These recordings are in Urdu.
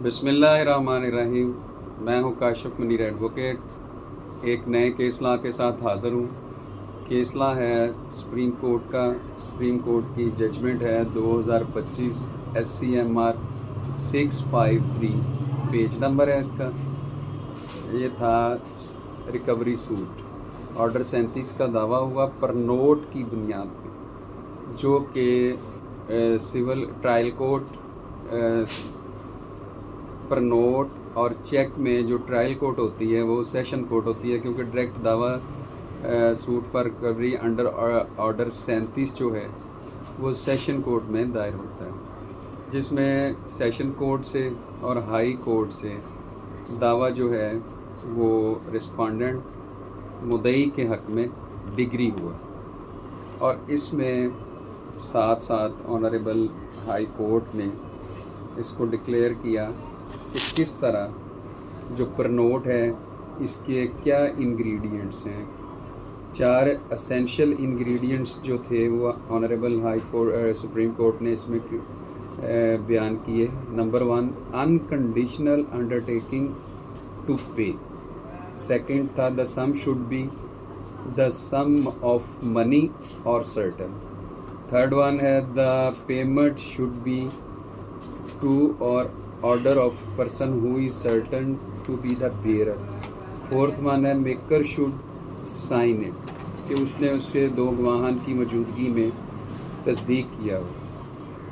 بسم اللہ الرحمن الرحیم۔ میں ہوں کاشف منیر ایڈوکیٹ، ایک نئے کیس لا کے ساتھ حاضر ہوں۔ کیس لا ہے سپریم کورٹ کا، سپریم کورٹ کی ججمنٹ ہے 2025 SCMR 653، پیج نمبر ہے اس کا۔ یہ تھا ریکوری سوٹ، آرڈر 37 کا دعویٰ ہوا پر نوٹ کی بنیاد پہ، جو کہ سول ٹرائل کورٹ پر نوٹ اور چیک میں جو ٹرائل کورٹ ہوتی ہے وہ سیشن کورٹ ہوتی ہے، کیونکہ ڈائریکٹ دعویٰ suit for recovery under order 37 جو ہے وہ سیشن کورٹ میں دائر ہوتا ہے، جس میں سیشن کورٹ سے اور ہائی کورٹ سے دعویٰ جو ہے وہ رسپونڈنٹ مدعی کے حق میں ڈگری ہوا، اور اس میں ساتھ ساتھ آنریبل ہائی کورٹ نے اس کو ڈکلیئر کیا کہ کس طرح جو پر نوٹ ہے اس کے کیا انگریڈینٹس ہیں۔ 4 اسینشیل انگریڈینٹس جو تھے وہ honourable high court supreme court نے اس میں بیان کیے۔ Number 1، unconditional undertaking to pay. Second تھا the sum should be the sum of money or certain. Third one ہے the payment should be to or order of person who is certain to be the bearer. Fourth one ہے میکر شوڈ سائن اٹ، کہ اس نے اس کے 2 گواہان کی موجودگی میں تصدیق کیا ہو۔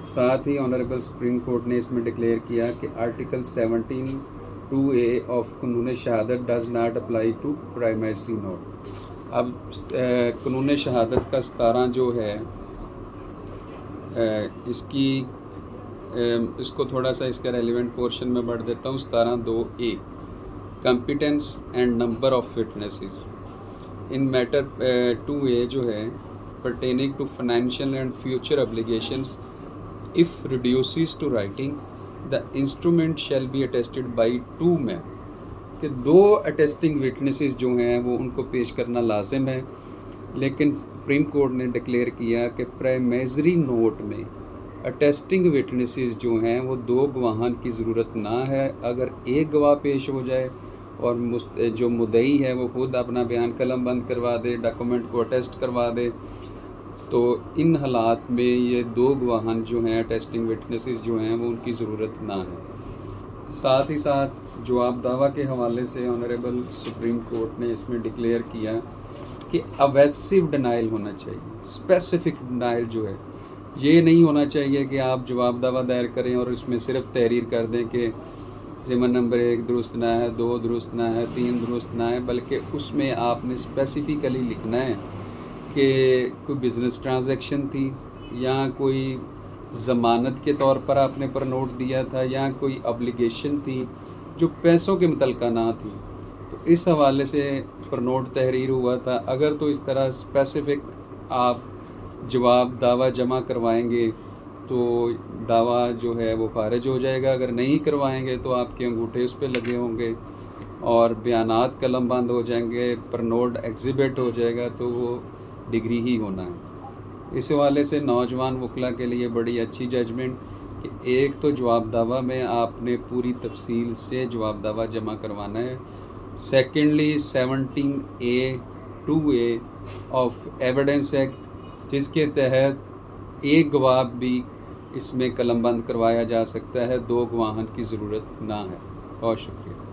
ساتھ ہی آنریبل سپریم کورٹ نے اس میں ڈکلیئر کیا کہ آرٹیکل 17(2)A آف قانون شہادت does not apply to primary note. اب قانون شہادت کا 17 جو ہے اس کو تھوڑا سا اس کا ریلیونٹ پورشن میں پڑھ دیتا ہوں۔ 17(2)A، competence and number of witnesses in matter 2A جو ہے pertaining to financial and future obligations if reduces to writing the instrument shall be attested by 2 men، کہ 2 اٹیسٹنگ وٹنسز جو ہیں وہ ان کو پیش کرنا لازم ہے، لیکن سپریم کورٹ نے ڈکلیئر کیا کہ پرائمری نوٹ میں اٹیسٹنگ وٹنسز جو ہیں وہ 2 گواہان کی ضرورت نہ ہے۔ اگر ایک گواہ پیش ہو جائے اور جو مدعی ہے وہ خود اپنا بیان قلم بند کروا دے، ڈاکومنٹ کو اٹیسٹ کروا دے، تو ان حالات میں یہ 2 گواہان جو ہیں اٹیسٹنگ وٹنسز جو ہیں وہ ان کی ضرورت نہ ہے۔ ساتھ ہی ساتھ جواب دعویٰ کے حوالے سے آنریبل سپریم کورٹ نے اس میں ڈکلیئر کیا کہ اویسو ڈینائل ہونا چاہیے، اسپیسیفک ڈینائل جو ہے یہ نہیں ہونا چاہیے کہ آپ جواب دعویٰ دائر کریں اور اس میں صرف تحریر کر دیں کہ ضمن نمبر 1 درست نہ ہے، 2 درست نہ ہے، 3 درست نہ ہے، بلکہ اس میں آپ نے اسپیسیفکلی لکھنا ہے کہ کوئی بزنس ٹرانزیکشن تھی، یا کوئی ضمانت کے طور پر آپ نے پر نوٹ دیا تھا، یا کوئی ابلیگیشن تھی جو پیسوں کے متعلقہ نہ تھی، تو اس حوالے سے پر نوٹ تحریر ہوا تھا۔ اگر تو اس طرح اسپیسیفک آپ جواب دعویٰ جمع کروائیں گے تو دعویٰ جو ہے وہ خارج ہو جائے گا، اگر نہیں کروائیں گے تو آپ کے انگوٹھے اس پہ لگے ہوں گے اور بیانات قلم بند ہو جائیں گے، پر نوٹ ایگزیبٹ ہو جائے گا، تو وہ ڈگری ہی ہونا ہے۔ اس حوالے سے نوجوان وکلا کے لیے بڑی اچھی ججمنٹ کہ ایک تو جواب دعویٰ میں آپ نے پوری تفصیل سے جواب دعویٰ جمع کروانا ہے۔ Secondly 17(a)(2)A of evidence act, جس کے تحت ایک گواہ بھی اس میں قلم بند کروایا جا سکتا ہے، 2 گواہان کی ضرورت نہ ہے۔ بہت شکریہ۔